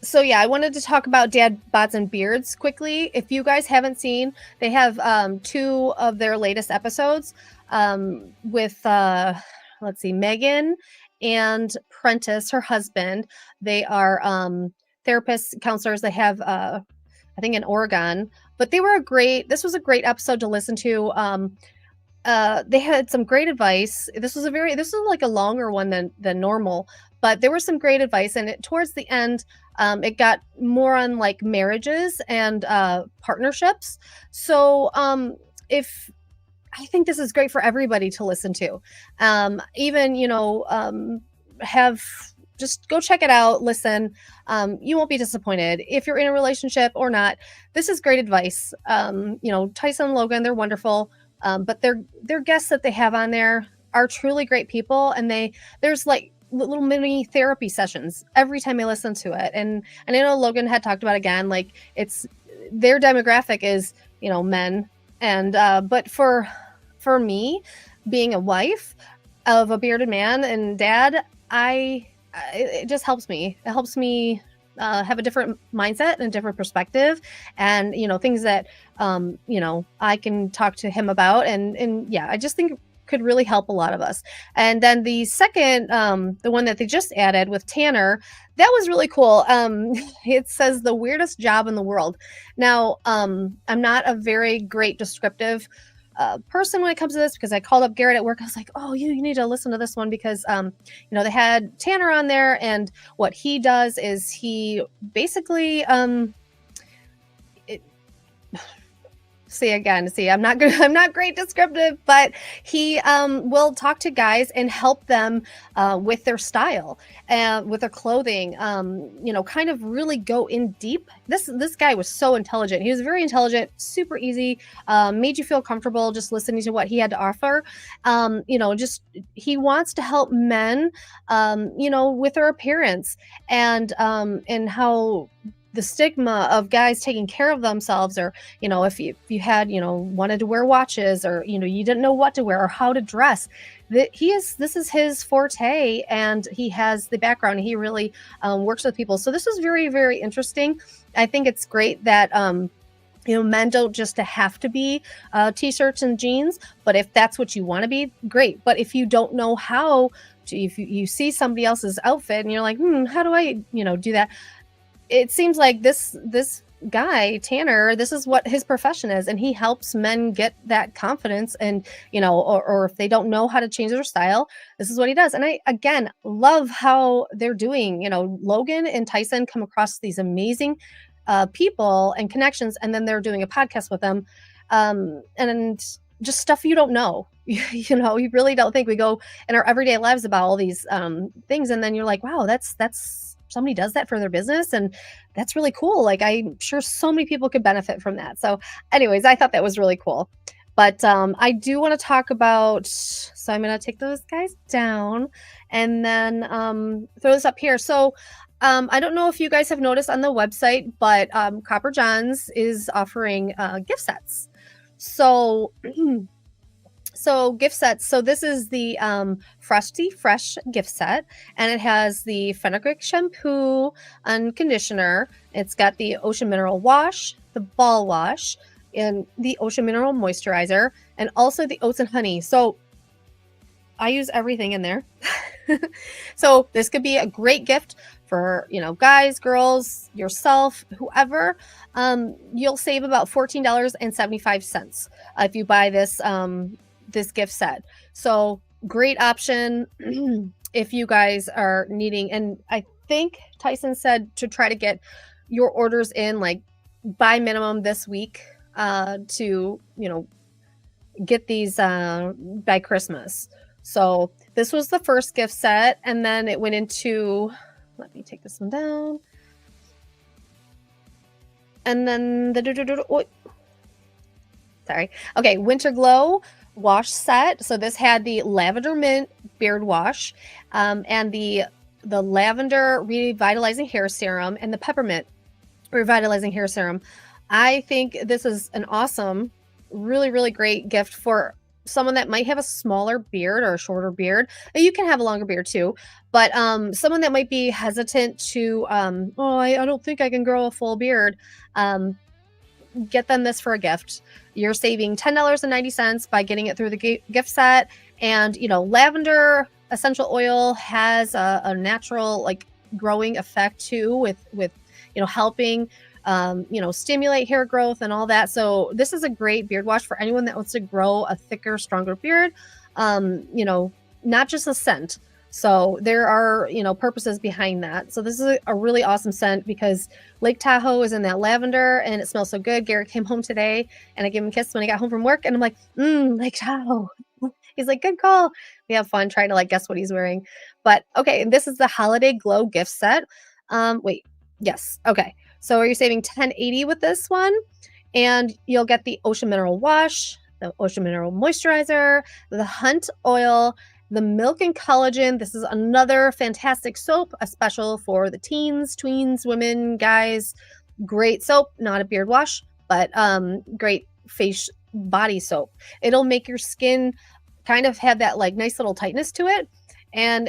so, yeah, I wanted to talk about Dad Bods and Beards quickly. If you guys haven't seen, they have 2 of their latest episodes with, let's see, Megan and Prentice, her husband. They are therapists, counselors they have, I think in Oregon, but this was a great episode to listen to. They had some great advice. This was like a longer one than normal, but there was some great advice. And towards the end, it got more on like marriages and partnerships. So if I think this is great for everybody to listen to, even have just go check it out. Listen, you won't be disappointed if you're in a relationship or not. This is great advice. Tyson and Logan, they're wonderful. But their guests that they have on there are truly great people, and there's like little mini therapy sessions every time I listen to it. And I know Logan had talked about, again, like it's their demographic is men, and but for me, being a wife of a bearded man and dad, it just helps me. It helps me have a different mindset and a different perspective, and things that I can talk to him about, and yeah, I just think it could really help a lot of us. And then the second, the one that they just added with Tanner, that was really cool. It says the weirdest job in the world. Now, I'm not a very great descriptive person when it comes to this, because I called up Garrett at work. I was like, oh, you need to listen to this one, because they had Tanner on there, and what he does is he basically see, I'm not good. I'm not great descriptive, but he will talk to guys and help them with their style and with their clothing. Kind of really go in deep. This guy was so intelligent. He was very intelligent, super easy, made you feel comfortable just listening to what he had to offer. Just he wants to help men, with their appearance, and how the stigma of guys taking care of themselves, or if you had wanted to wear watches, or you didn't know what to wear or how to dress, this is his forte, and he has the background. He really works with people, so this is very, very interesting. I think it's great that men don't just have to be t-shirts and jeans, but if that's what you want to be, great. But if you don't know how to, if you see somebody else's outfit and you're like, how do I do that? It seems like this guy, Tanner, this is what his profession is, and he helps men get that confidence, and or if they don't know how to change their style, this is what he does. And I, again, love how they're doing. Logan and Tyson come across these amazing people and connections, and then they're doing a podcast with them, and just stuff you don't know. You really don't think. We go in our everyday lives about all these things, and then you're like, wow, that's somebody does that for their business, and that's really cool. Like, I'm sure so many people could benefit from that. So anyways, I thought that was really cool. But I do want to talk about, so I'm going to take those guys down and then throw this up here. So I don't know if you guys have noticed on the website, but Copper John's is offering gift sets. So gift sets. So this is the Frosty Fresh gift set, and it has the fenugreek shampoo and conditioner. It's got the Ocean Mineral wash, the ball wash, and the Ocean Mineral moisturizer, and also the oats and honey. So I use everything in there. So this could be a great gift for guys, girls, yourself, whoever. You'll save about $14.75 if you buy this gift set. So great option if you guys are needing. And I think Tyson said to try to get your orders in like by minimum this week to get these by Christmas. So this was the first gift set, and then it went into, let me take this one down, and then Winter Glow wash set. So this had the lavender mint beard wash, and the lavender revitalizing hair serum, and the peppermint revitalizing hair serum. I think this is an awesome, really, really great gift for someone that might have a smaller beard or a shorter beard. You can have a longer beard too, but someone that might be hesitant to, I don't think I can grow a full beard. Get them this for a gift. You're saving $10.90 by getting it through the gift set. And lavender essential oil has a natural like growing effect too with helping stimulate hair growth and all that. So this is a great beard wash for anyone that wants to grow a thicker, stronger beard. Not just a scent. So there are, purposes behind that. So this is a really awesome scent because Lake Tahoe is in that lavender and it smells so good. Garrett came home today and I gave him a kiss when he got home from work and I'm like, Lake Tahoe. He's like, good call. We have fun trying to guess what he's wearing. But okay, this is the Holiday Glow gift set. Yes. Okay. So are you saving $10.80 with this one? And you'll get the Ocean Mineral Wash, the Ocean Mineral Moisturizer, the Hunt Oil, the Milk and Collagen. This is another fantastic soap, a special for the teens, tweens, women, guys. Great soap, not a beard wash, but great face body soap. It'll make your skin kind of have that nice little tightness to it. And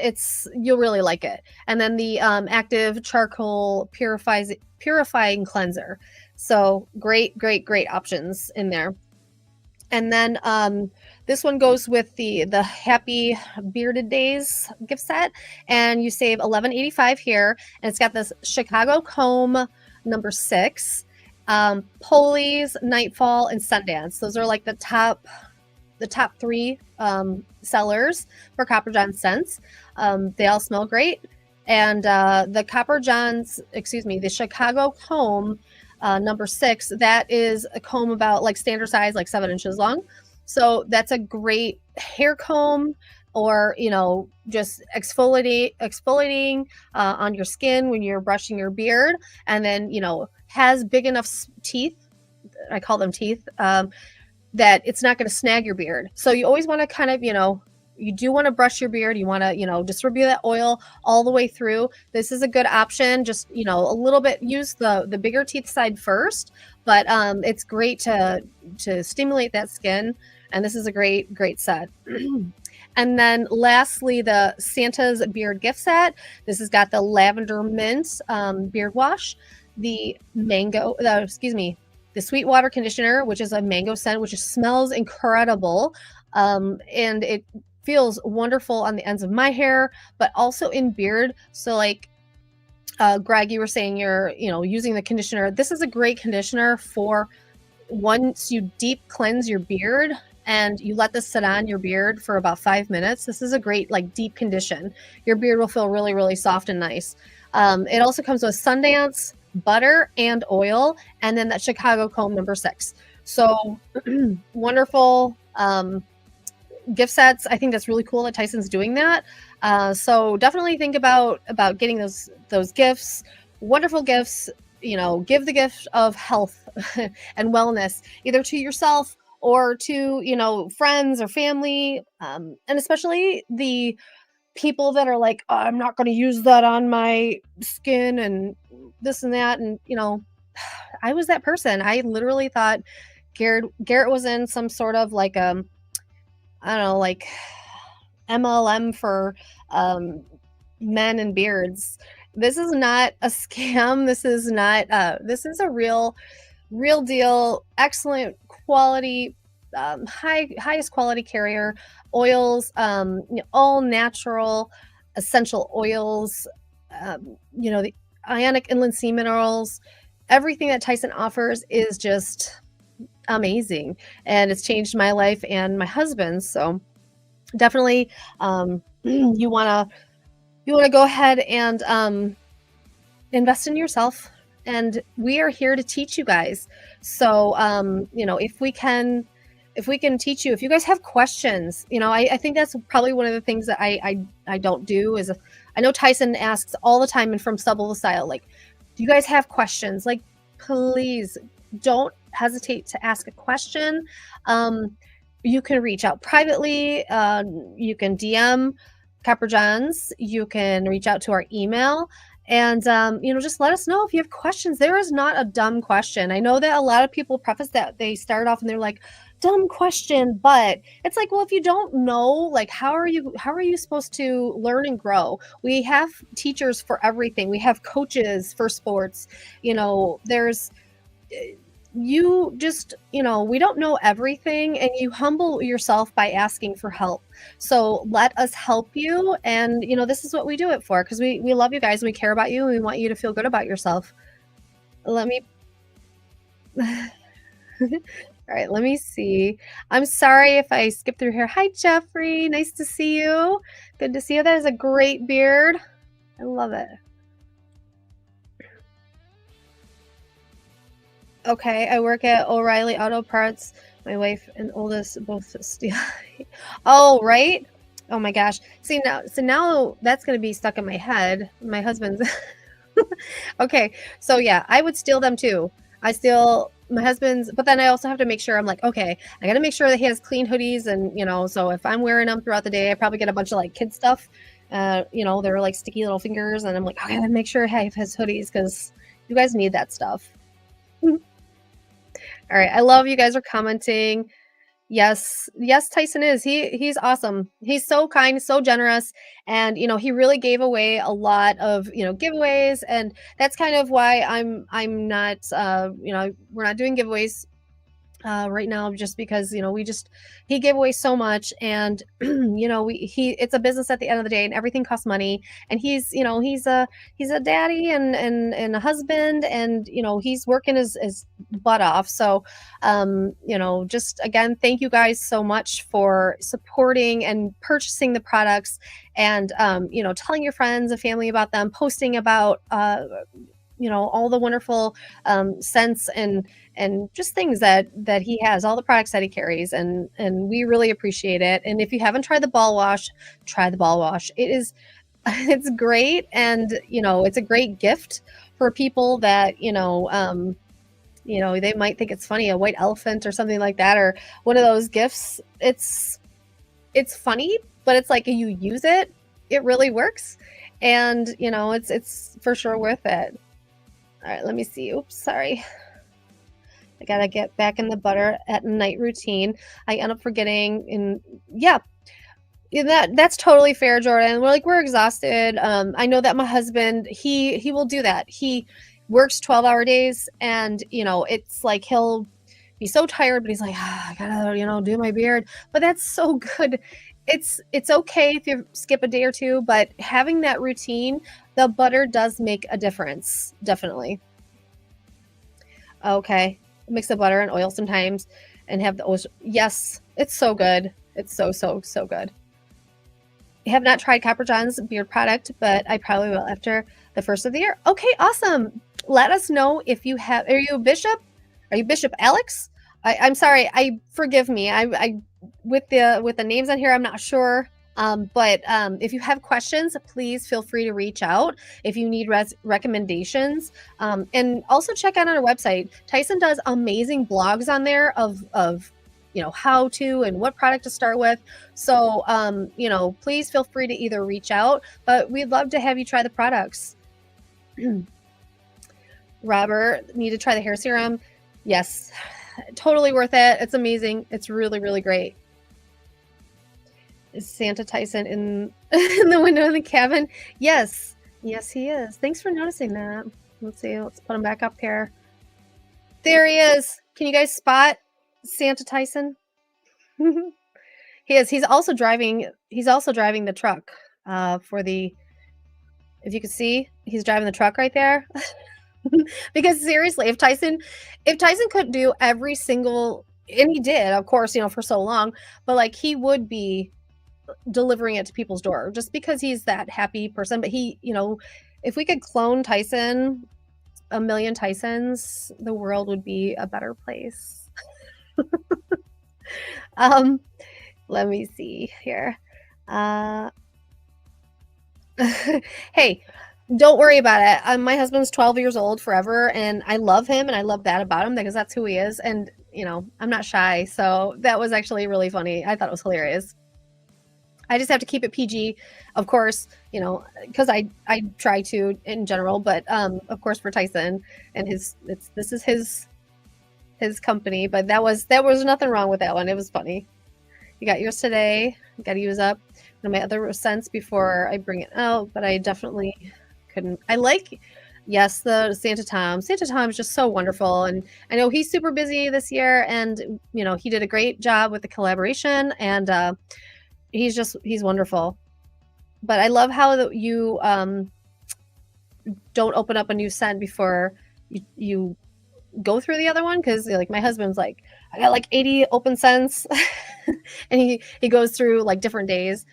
you'll really like it. And then the active charcoal purifying cleanser. So great options in there. And then this one goes with the Happy Bearded Days gift set, and you save $11.85 here. And it's got this Chicago Comb number 6, Polies, Nightfall, and Sundance. Those are the top 3 sellers for Copper John scents. They all smell great. And the Chicago Comb number 6, that is a comb about standard size, 7 inches long. So that's a great hair comb, or just exfoliating on your skin when you're brushing your beard, and then has big enough teeth. I call them teeth. That it's not going to snag your beard. So you always want to kind of, you do want to brush your beard. You want to, distribute that oil all the way through. This is a good option. Just, a little bit, use the bigger teeth side first, but it's great to stimulate that skin. And this is a great set. And then lastly, the Santa's Beard gift set. This has got the Lavender Mint beard wash, the Sweetwater conditioner, which is a mango scent, which smells incredible. And it feels wonderful on the ends of my hair, but also in beard. So Greg, you were saying you're, using the conditioner. This is a great conditioner for once you deep cleanse your beard and you let this sit on your beard for about 5 minutes. This is a great deep condition. Your beard will feel really, really soft and nice. It also comes with Sundance, butter, and oil, and then that Chicago Comb number 6. So wonderful gift sets. I think that's really cool that Tyson's doing that. So definitely think about getting those gifts. Wonderful gifts. Give the gift of health and wellness either to yourself or to friends or family, and especially the people that are oh, I'm not going to use that on my skin and this and that. And I was that person. I literally thought Garrett was in some sort of I don't know, MLM for men and beards. This is not a scam. This is not this is a real deal, excellent quality, highest quality carrier oils, all natural essential oils, the ionic inland sea minerals. Everything that Tyson offers is just amazing, and it's changed my life and my husband's. So definitely you want to go ahead and invest in yourself, and we are here to teach you guys. So if we can teach you, if you guys have questions, I think that's probably one of the things that I don't do is, I know Tyson asks all the time and from Stubble to Style, do you guys have questions? Please don't hesitate to ask a question. You can reach out privately. You can DM Copper Johns. You can reach out to our email. And, just let us know if you have questions. There is not a dumb question. I know that a lot of people preface that, they start off and they're like, dumb question, but it's well, if you don't know, how are you supposed to learn and grow? We have teachers for everything. We have coaches for sports. There's, you just, we don't know everything, and you humble yourself by asking for help. So let us help you. And, this is what we do it for, because we love you guys and we care about you and we want you to feel good about yourself. Let me All right, let me see. I'm sorry if I skipped through here. Hi, Jeffrey. Nice to see you. Good to see you. That is a great beard. I love it. Okay, I work at O'Reilly Auto Parts. My wife and oldest both steal. Oh, right? Oh my gosh. See now that's gonna be stuck in my head. My husband's Okay, so yeah, I would steal them too. I steal my husband's, but then I also have to make sure I'm like, okay, I gotta make sure that he has clean hoodies, and so if I'm wearing them throughout the day, I probably get a bunch of like kid stuff. They're like sticky little fingers, and I'm like, okay, I gotta make sure I have his hoodies because you guys need that stuff. All right, I love you guys are commenting. Yes, yes, Tyson is. He's awesome. He's so kind, so generous, and he really gave away a lot of giveaways, and that's kind of why I'm not we're not doing giveaways right now, just because he gave away so much, and he it's a business at the end of the day, and everything costs money, and he's a daddy and a husband, and he's working his butt off. So just again, thank you guys so much for supporting and purchasing the products, and telling your friends and family about them, posting about all the wonderful scents and just things that he has, all the products that he carries, and we really appreciate it. And if you haven't tried the ball wash, try the ball wash. It is it's great, and it's a great gift for people that they might think it's funny, a white elephant or something like that, or one of those gifts. It's funny, but it's like you use it, it really works, and it's for sure worth it. All right, let me see. Oops, sorry. I gotta get back in the butter at night routine. I end up forgetting, and yeah, that's totally fair, Jordan. We're exhausted. I know that my husband, he will do that. He works 12-hour days, and it's like he'll be so tired, but he's like, I gotta do my beard. But that's so good. It's okay if you skip a day or two, but having that routine, the butter does make a difference, definitely. Okay, mix the butter and oil sometimes, and have the oil. Yes, it's so good. It's so good. I have not tried Copper John's beard product, but I probably will after the first of the year. Okay, awesome. Let us know if you have. Are you a bishop? Are you Bishop Alex? I'm sorry. Forgive me. I with the names on here, I'm not sure. But if you have questions, please feel free to reach out if you need recommendations. And also check out on our website. Tyson does amazing blogs on there of how to and what product to start with. So please feel free to either reach out, but we'd love to have you try the products. Robert, need to try the hair serum. Yes, totally worth it. It's amazing. It's really, really great. Is Santa Tyson in in the window of the cabin? Yes. Yes, he is. Thanks for noticing that. Let's see. Let's put him back up here. There he is. Can you guys spot Santa Tyson? He is. He's also driving the truck for the if you could see, he's driving the truck right there. Because seriously, if Tyson could do every single, and he did, of course, for so long, but like he would be delivering it to people's door just because he's that happy person. But if we could clone Tyson, a million Tysons, the world would be a better place. Let me see here. Hey, don't worry about it. My husband's 12 years old forever, and I love him, and I love that about him because that's who he is. And I'm not shy, so that was actually really funny. I thought it was hilarious. I just have to keep it PG, of course, because I try to in general, but of course for Tyson and this is his company, but there was nothing wrong with that one. It was funny. You got yours today. I got to use up one of my other scents before I bring it out, but I definitely couldn't. Yes, the Santa Tom. Santa Tom is just so wonderful, and I know he's super busy this year, and he did a great job with the collaboration, and he's wonderful. But I love how you don't open up a new scent before you go through the other one because like my husband's like I got like 80 open sends and he goes through like different days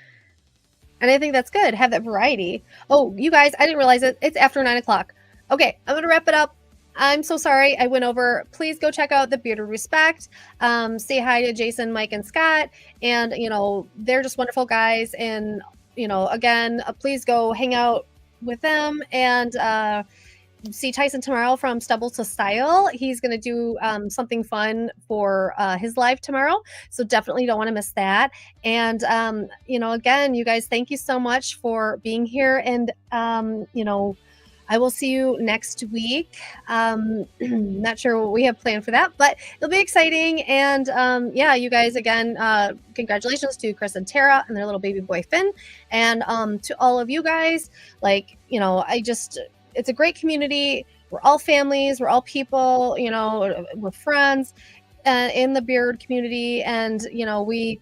and I think that's good. Have that variety. Oh, you guys, I didn't realize it. It's after 9 o'clock. Okay, I'm gonna wrap it up. I'm so sorry I went over. Please go check out the Bearded Respect. Say hi to Jason, Mike, and Scott. And they're just wonderful guys. And again, please go hang out with them and see Tyson tomorrow from Stubble to Style. He's going to do something fun for his live tomorrow. So definitely don't want to miss that. And, again, you guys, thank you so much for being here. And, I will see you next week. Not sure what we have planned for that, but it'll be exciting. And yeah, you guys, again, congratulations to Chris and Tara and their little baby boy Finn. And to all of you guys, it's a great community. We're all families, we're all people, we're friends in the beard community. And, we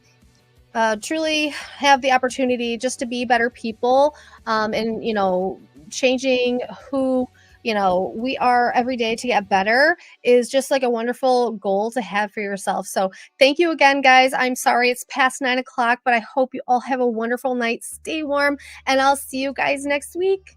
truly have the opportunity just to be better people and, changing who we are every day to get better is just like a wonderful goal to have for yourself. So thank you again, guys. I'm sorry it's past 9 o'clock, but I hope you all have a wonderful night. Stay warm, and I'll see you guys next week.